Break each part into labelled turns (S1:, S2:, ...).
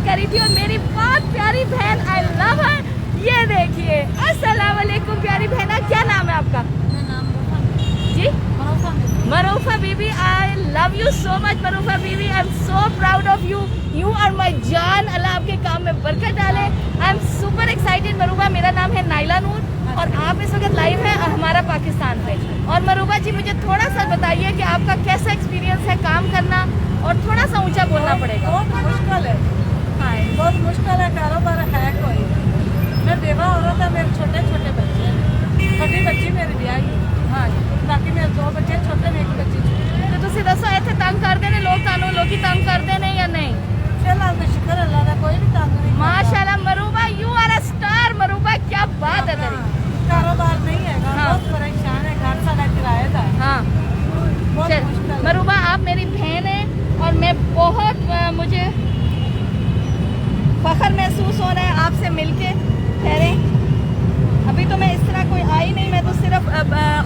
S1: करी थी। और मेरी बहुत प्यारी बहन, आई लव हर, ये देखिए। अस्सलाम वालेकुम प्यारी बहना, क्या नाम है आपका? जी Maroofa Bibi, I love you so much Maroofa Bibi, I am so proud of you, you are my जान। अल्लाह आपके काम में बरकत डाले। I am super excited Maroofa. मेरा नाम है नाइला नूर और आप इस वक्त लाइव है हमारा पाकिस्तान पे। और मरूफा जी मुझे थोड़ा सा बताइए कि आपका कैसा एक्सपीरियंस है काम करना, और थोड़ा सा ऊंचा बोलना पड़ेगा।
S2: बहुत मुश्किल है, हाँ बहुत मुश्किल है, कारोबार है कोई। मैं बेवा औरत है, मेरे छोटे छोटे बच्चे हैं, छोटी बच्ची मेरी ब्याही, हाँ बाकी मेरे 2 बच्चे छोटे ने, 1 बच्ची छोटी।
S1: तो तुसी दसो इतने तंग करते ने लोग, तानू लोग तंग करते ने या नहीं?
S2: फिलहाल तो शुक्र अल्लाह का कोई भी तंग नहीं।
S1: माशाल्लाह मरूबा, यू आर अ स्टार मरूबा, क्या बात है तेरी।
S2: कारोबार नहीं है,
S1: हाँ।
S2: बहुत परेशान है, घर सारा किराएदार है।
S1: हाँ
S2: बहुत
S1: चल
S2: मुश्किल है।
S1: मरूबा, आप मेरी बहन है और मैं बहुत मुझे फख्र महसूस हो रहा है आपसे मिलके। ठहरे, अभी तो मैं इस तरह कोई आई नहीं, मैं तो सिर्फ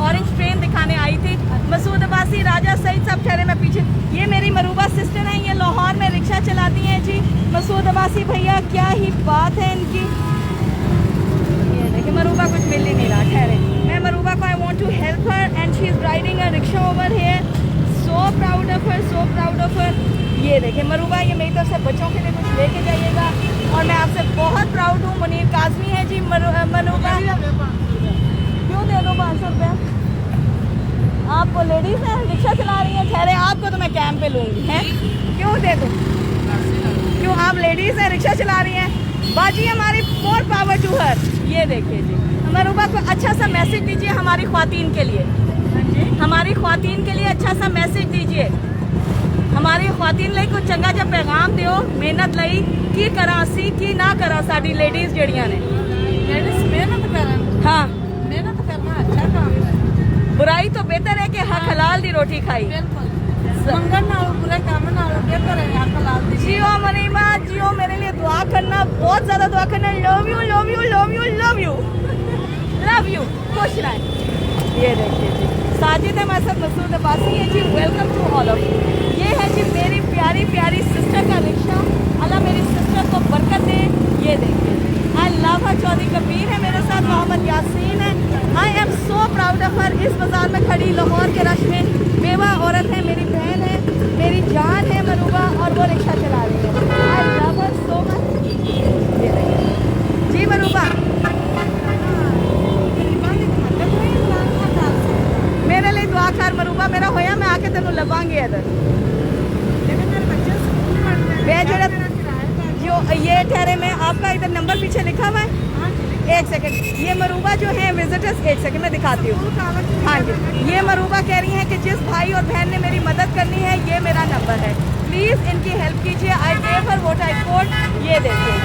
S1: ऑरेंज ट्रेन दिखाने आई थी। मसूद अब्बासी, राजा सईद सब ठहरे, मैं पीछे। ये मेरी मरूबा सिस्टर हैं, ये लाहौर में रिक्शा चलाती हैं जी। मसूद अब्बासी भैया, क्या ही बात है इनकी। ये देखिए मरूबा कुछ मिल ही नहीं रहा। ठहरे, मैं मरूबा को, I want to help her and she is riding a rickshaw over here. So proud of her, so proud of her. ये देखिए मरूबा, ये मेरी तरफ से बच्चों के लिए कुछ लेके जाइएगा और मैं आपसे बहुत प्राउड हूँ। मुनीर काजमी है जी मरूबा। क्यों दे दो 500 रुपया? आपको लेडीज़ हैं, रिक्शा चला रही हैं। ठहरे, आपको तो मैं कैंप पे लूँगी, हैं? क्यों दे दूँ? क्यों, आप लेडीज़ हैं, रिक्शा चला रही हैं। बाजी हमारी मोर पावर टू हर। ये देखिए जी, मरूबा को अच्छा सा मैसेज दीजिए हमारी ख्वातीन के लिए। हमारी ख्वातीन के लिए अच्छा सा मैसेज दीजिए। हमारी ख्वातीन ਲਈ कुछ चंगा जा पैगाम दियो। मेहनत ਲਈ की करा सी की ना करा साडी लेडीज़ जड़ियां ने।
S2: लेडीज मेहनत करन,
S1: हाँ,
S2: मेहनत करना अच्छा काम है।
S1: बुराई तो बेहतर है कि हक हलाल दी रोटी खाई।
S2: बिल्कुल, मंगन नाल बुरे काम नाल बेहतर है हक हलाल दी।
S1: जियो मनीमा जियो, मेरे लिए दुआ करना, बहुत ज़्यादा दुआ करना। Love you love you love you love you love you, खुश रहें। ये देखिए जी, साजिद है हमारे साथ, मसूद अब्बासी है जी, welcome to all of you. ये है जी मेरी प्यारी प्यारी सिस्टर का रिक्शा। अल्लाह मेरी सिस्टर को बरकत दे। ये देखिए, I love her. Chaudhry Kabir है मेरे साथ, मोहम्मद यासीन है। I am so proud of her. इस बाजार में खड़ी लाहौर के रश में बेवा औरत है, मेरी बहन है, मेरी जान है मरूबा, और वो रिक्शा चला रही है। आई लव हर सो मच। ये देखिए जी मरूबा, मेरे लिए दुआ कर मरूबा, मेरा होया मैं आके तेन लभांगी इधर। जो ये ठहरे, में आपका इधर नंबर पीछे लिखा हुआ है। एक सेकंड, ये मरूबा जो है विजिटर्स, एक सेकंड मैं दिखाती हूँ। हाँ जी, ये मरूबा कह रही हैं कि जिस भाई और बहन ने मेरी मदद करनी है, ये मेरा नंबर है, प्लीज़ इनकी हेल्प कीजिए। I gave her what I code. ये देखिए,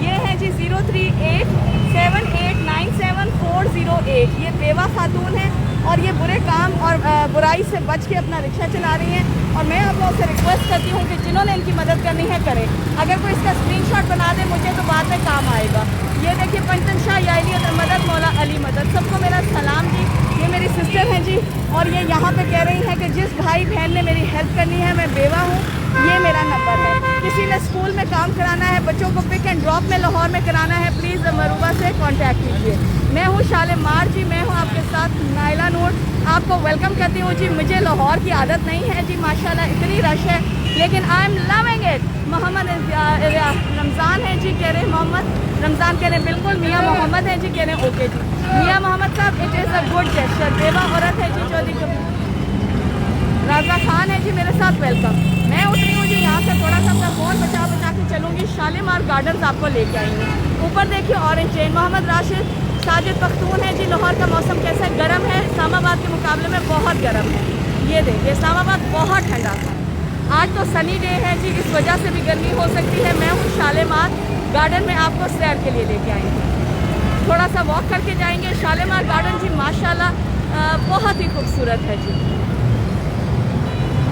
S1: ये है जी 03878974008। ये बेवा खातून है और ये बुरे काम और बुराई से बच के अपना रिक्शा चला रही हैं। और मैं आप लोगों से रिक्वेस्ट करती हूँ कि जिन्होंने इनकी मदद करनी है करें। अगर कोई इसका स्क्रीनशॉट बना दे मुझे, तो बाद में काम आएगा। ये देखिए, पंचन शाह याली मदद, मौला अली मदद, सबको मेरा सलाम जी। ये मेरी सिस्टर हैं जी, और ये यहाँ पे कह रही हैं कि जिस भाई बहन ने मेरी हेल्प करनी है, मैं बेवा हूँ, ये मेरा नंबर है। किसी ने स्कूल में काम कराना है, बच्चों को पिक एंड ड्रॉप में लाहौर में कराना है, प्लीज़ मरूबा से कांटेक्ट कीजिए। मैं हूँ शालेमार जी, मैं हूँ आपके साथ नाइला नूर। आपको वेलकम करती हूँ जी। मुझे लाहौर की आदत नहीं है जी, माशाल्लाह इतनी रश है, लेकिन I am loving it. Mohammad Ramzan है जी, कह रहे मोहम्मद रमज़ान, कह रहे बिल्कुल। मियाँ मोहम्मद है जी, कह रहे ओके जी। मियाँ मोहम्मद साहब, it is a good gesture. बेवा औरत है जी चौधरी कबीर। राजा खान है जी मेरे साथ, वेलकम। मैं उतरी हूँ जी यहाँ से, थोड़ा सा अपना फ़ोन बचा के चलूँगी। शालीमार गार्डन्स आपको लेके आएंगे। ऊपर देखिए ऑरेंज ट्रेन। मोहम्मद राशिद, साजिद पख्तून है जी। लाहौर का मौसम कैसा है? गर्म है, इस्लामाबाद के मुकाबले में बहुत गर्म है। ये देखिए, इस्लामाबाद बहुत ठंडा था। आज तो सनी डे है जी, इस वजह से भी गर्मी हो सकती है। मैं हूँ शालीमार गार्डन में, आपको सैर के लिए लेके आएंगे। थोड़ा सा वॉक करके जाएंगे। शालीमार गार्डन जी माशाल्लाह बहुत ही खूबसूरत है जी।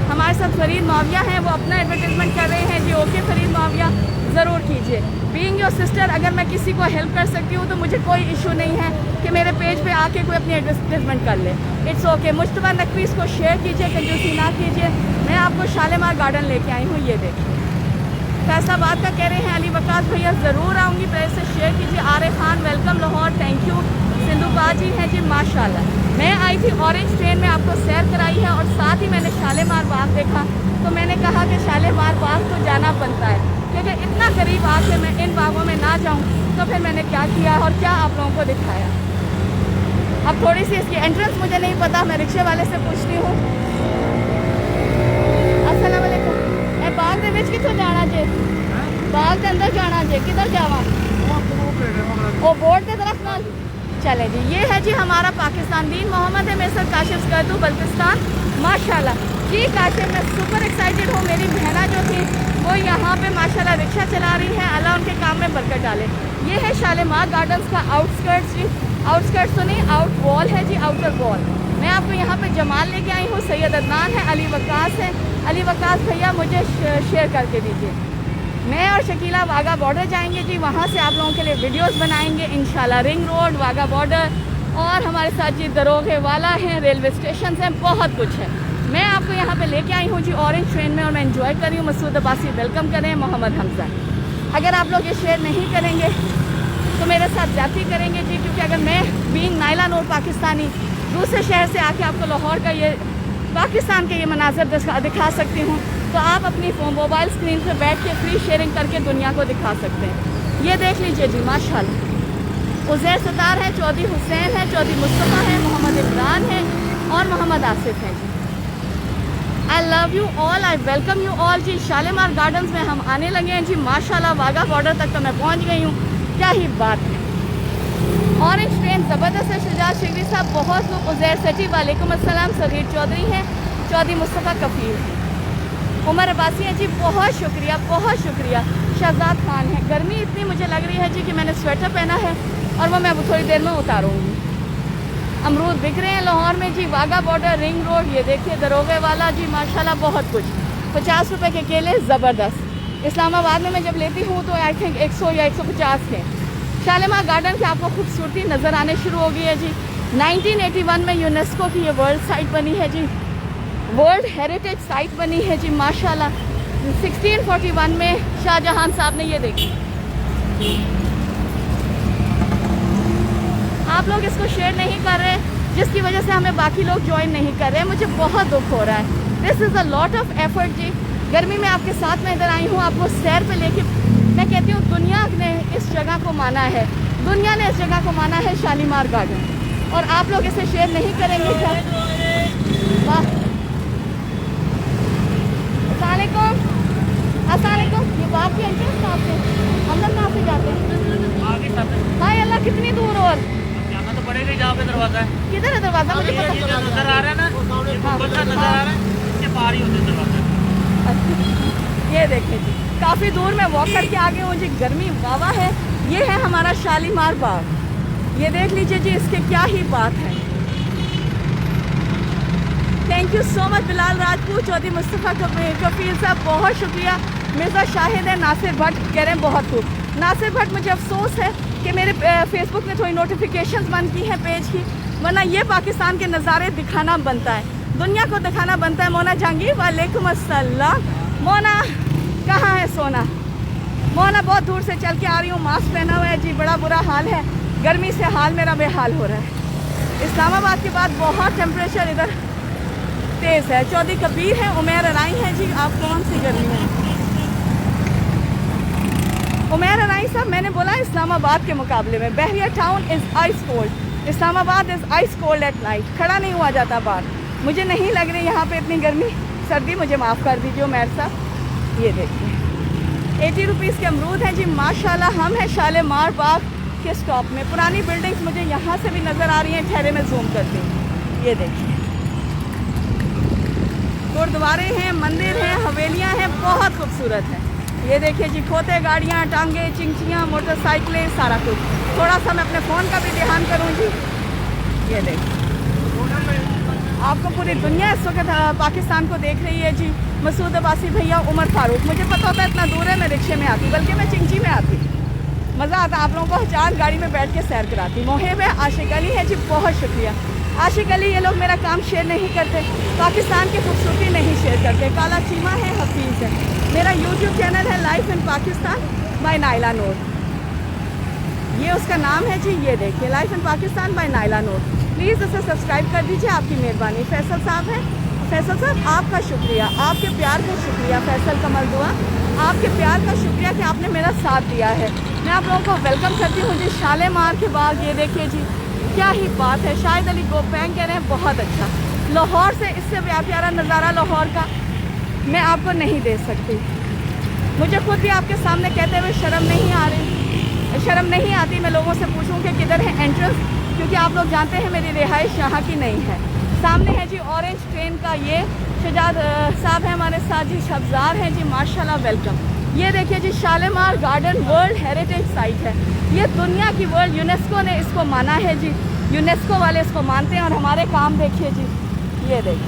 S1: हमारे साथ फरीद माविया हैं, वो अपना एडवर्टाइजमेंट कर रहे हैं जी। ओके फरीद माविया, ज़रूर कीजिए। बीइंग योर सिस्टर, अगर मैं किसी को हेल्प कर सकती हूँ तो मुझे कोई इशू नहीं है कि मेरे पेज पे आके कोई अपनी एडवर्टाइजमेंट कर ले। It's okay. मुश्तबा नकवी, इसको शेयर कीजिए, कंजूसी ना कीजिए। मैं आपको शालीमार गार्डन लेके आई हूँ। ये देखिए, फैसलाबाद का कह रहे हैं अली वकास भैया ज़रूर आऊँगी, प्रेस से शेयर कीजिए। आरे Khan welcome Lahore, thank you. Sindhu baji हैं जी माशाल्लाह। मैं आई थी ऑरेंज ट्रेन में, आपको सैर कराई है और साथ ही मैंने शालीमार बाग देखा, तो मैंने कहा कि शालीमार बाग तो जाना बनता है, क्योंकि इतना करीब आके मैं इन बागों में ना जाऊँ तो फिर मैंने क्या किया और क्या आप लोगों को दिखाया। अब थोड़ी सी इसकी एंट्रेंस मुझे नहीं पता, मैं रिक्शे वाले से पूछती हूँ। अस्सलाम वालेकुम। बाग दे विच कित्थों जाना जे? बाग के अंदर जाना जे, किधर जावा? ओ बोर्ड के तरफ नाल चले जी। ये है जी हमारा पाकिस्तान। दीन मोहम्मद है, मैं सर काशिफ करदू बल्तिस्तान माशाल्लाह जी। काशिफ मैं सुपर एक्साइटेड हूँ। मेरी बहना जो थी वो यहाँ पे माशाल्लाह रिक्शा चला रही है, अल्लाह उनके काम में बरकत डाले। ये है शालीमार गार्डन्स का आउटस्कर्ट्स जी, आउटस्कर्ट्स तो नहीं आउट वॉल है जी, आउटर वॉल। मैं आपको यहाँ पे जमाल लेके आई हूँ, सैयद अदनान है, अली वकास है। अली वकास भैया मुझे शेयर करके दीजिए। मैं और शकीला वाघा बॉर्डर जाएंगे जी, वहाँ से आप लोगों के लिए वीडियोस बनाएंगे इंशाल्लाह। रिंग रोड, वाघा बॉर्डर और हमारे साथ जी दरोगे वाला हैं, रेलवे स्टेशन हैं, बहुत कुछ है। मैं आपको यहाँ पे लेके आई हूँ जी ऑरेंज ट्रेन में और मैं एंजॉय कर रही हूँ। मसूद अब्बासी वेलकम करें, मोहम्मद हमजा। अगर आप लोग ये शेयर नहीं करेंगे तो मेरे साथ ज्यादती करेंगे जी, क्योंकि अगर मैं बीइंग नाइला नूर पाकिस्तानी दूसरे शहर से आके आपको लाहौर का ये पाकिस्तान के ये मनाजर दिखा सकती हूँ, तो आप अपनी मोबाइल स्क्रीन पे बैठ के फ्री शेयरिंग करके दुनिया को दिखा सकते हैं। ये देख लीजिए जी माशाल्लाह। उज़ैर सतार है, चौधरी हुसैन है, चौधरी मुस्तफ़ा है, मोहम्मद इमरान है और मोहम्मद आसिफ है जी। I love you all, I welcome you all जी। शालीमार गार्डन्स में हम आने लगे हैं जी माशाल्लाह। वाघा बॉर्डर तक तो मैं पहुँच गई हूँ, क्या ही बात है। ऑरेंज ट्रेन ज़बरदस्त है। शुजात शिगरी साहब बहुत लोग। उज़ैर सटी वालेकुम अस्सलाम। सगीर चौधरी हैं, चौधरी मुस्तफ़ा कफ़ील हैं, उमर अब्बासी हैं जी, बहुत शुक्रिया बहुत शुक्रिया। शहजाद खान है। गर्मी इतनी मुझे लग रही है जी कि मैंने स्वेटर पहना है और वो मैं अब थोड़ी देर में उतारूँगी। अमरूद बिक रहे हैं लाहौर में जी। वाघा बॉर्डर, रिंग रोड, ये देखिए दरोगे वाला जी माशाल्लाह बहुत कुछ। 50 रुपये के केले ज़बरदस्त। इस्लामाबाद में मैं जब लेती हूँ तो आई थिंक 100 या 150 थे। शालीमार गार्डन की आपको खूबसूरती नज़र आने शुरू हो गई है जी। 1981 में यूनेस्को की ये वर्ल्ड साइट बनी है जी, वर्ल्ड हेरिटेज साइट बनी है जी माशाल्लाह। 1641 में शाहजहां साहब ने ये देखी। आप लोग इसको शेयर नहीं कर रहे, जिसकी वजह से हमें बाकी लोग ज्वाइन नहीं कर रहे। मुझे बहुत दुख हो रहा है। This is a lot of effort जी। गर्मी में आपके साथ में इधर आई हूँ, आपको सैर पे लेके। मैं कहती हूँ दुनिया ने इस जगह को माना है, दुनिया ने इस जगह को माना है शालीमार गार्डन, और आप लोग इसे शेयर नहीं करेंगे क्या? वाह। अस्सलामुअलैकुम। ये बाग की एंट्रेंस कहाँ से, अंदर कहाँ से जाते हैं? हाय अल्लाह, कितनी दूर और
S3: जाना तो पड़ेगा ही, जहाँ पे दरवाजा है।
S1: किधर है दरवाजा? मुझे पता
S3: ये जो नजर आ रहा है ना, ये ऊपर का नजर आ रहा है, इसके पार ही होता है दरवाजा।
S1: अच्छा, ये देखिए जी, काफ़ी दूर में वॉक करके आगे हूँ जी। गर्मी वावा है। ये है हमारा शालीमार बाग, ये देख लीजिए जी, इसके क्या ही बात है। Thank you so much Bilal Rajput, Chaudhry Mustafa Kafeel sahab बहुत शुक्रिया। मिर्ज़ा शाहिद है, नासिर भट्ट कह रहे हैं बहुत खूब। नासिर भट्ट, मुझे अफसोस है कि मेरे फेसबुक ने थोड़ी नोटिफिकेशंस बंद की हैं पेज की, वरना ये पाकिस्तान के नज़ारे दिखाना बनता है, दुनिया को दिखाना बनता है। मोना जहांगीर वालेकुम अस्सलाम। मोना कहाँ है सोना? मोना बहुत दूर से चल के आ रही हूँ, मास्क पहना हुआ है जी, बड़ा बुरा हाल है, गर्मी से हाल मेरा बेहाल हो रहा है। इस्लामाबाद के बाद बहुत टेम्परेचर इधर तेज़ है। चौधरी कबीर है, उमैर अराई है जी। आप कौन सी गर्मी है? उमैर अराई साहब, मैंने बोला इस्लामाबाद के मुकाबले में Bahria town is ice cold, Islamabad is ice cold at night. खड़ा नहीं हुआ जाता बाहर। मुझे नहीं लग रही यहाँ पे इतनी गर्मी सर्दी, मुझे माफ़ कर दीजिए उमैर साहब। ये देखिए 80 रुपीज़ के अमरूद हैं जी माशाल्लाह। हम हैं शालीमार बाग के स्टॉप में। पुरानी बिल्डिंग्स मुझे यहाँ से भी नज़र आ रही हैं, ठहरे में जूम करती हूँ। ये देखिए गुरुद्वारे हैं, मंदिर हैं, हवेलियाँ हैं, बहुत खूबसूरत है। ये देखिए जी, खोते, गाड़ियाँ, टांगे, चिंचियाँ, मोटरसाइकिलें, सारा कुछ। थोड़ा सा मैं अपने फ़ोन का भी ध्यान करूँ जी। ये देखिए, आपको पूरी दुनिया इस वक्त पाकिस्तान को देख रही है जी। मसूद अब्बासी भैया, उमर फारूक, मुझे पता होता है इतना दूर है, मैं रिक्शे में आती, बल्कि मैं चिंची में आती, मज़ा आता आप लोगों को 4 गाड़ी में बैठ के सैर कराती। मोहिब है, आशिक अली है जी, बहुत शुक्रिया। आशिक अली ये लोग मेरा काम शेयर नहीं करते, पाकिस्तान की खूबसूरती नहीं शेयर करते। काला चीमा है, हफीज़ है। मेरा यूट्यूब चैनल है life in Pakistan by Naila Noor, ये उसका नाम है जी। ये देखिए life in Pakistan by Naila Noor, please उसे सब्सक्राइब कर दीजिए, आपकी मेहरबानी। फैसल साहब हैं, फैसल साहब आपका शुक्रिया, आपके प्यार का शुक्रिया। फैसल कमल दुआ, आपके प्यार का शुक्रिया कि आपने मेरा साथ दिया है। मैं आप लोगों को वेलकम करती हूँ जी शालीमार के बाग। ये देखिए जी क्या ही बात है। शाहिद अली गोपैंग कह रहे हैं बहुत अच्छा। लाहौर से इससे प्यारा नज़ारा लाहौर का मैं आपको नहीं दे सकती। मुझे खुद भी आपके सामने कहते हुए शर्म नहीं आ रही, शर्म नहीं आती मैं लोगों से पूछूं कि किधर है एंट्रेंस, क्योंकि आप लोग जानते हैं मेरी रिहाइश यहाँ की नहीं है। सामने है जी ऑरेंज ट्रेन का, ये शजाद साहब हैं हमारे साथ जी, शब्जार हैं जी, माशाल्लाह वेलकम। ये देखिए जी Shalimar garden world heritage site है, ये दुनिया की वर्ल्ड यूनेस्को ने इसको माना है जी, यूनेस्को वाले इसको मानते हैं। और हमारे काम देखिए जी, ये देखिए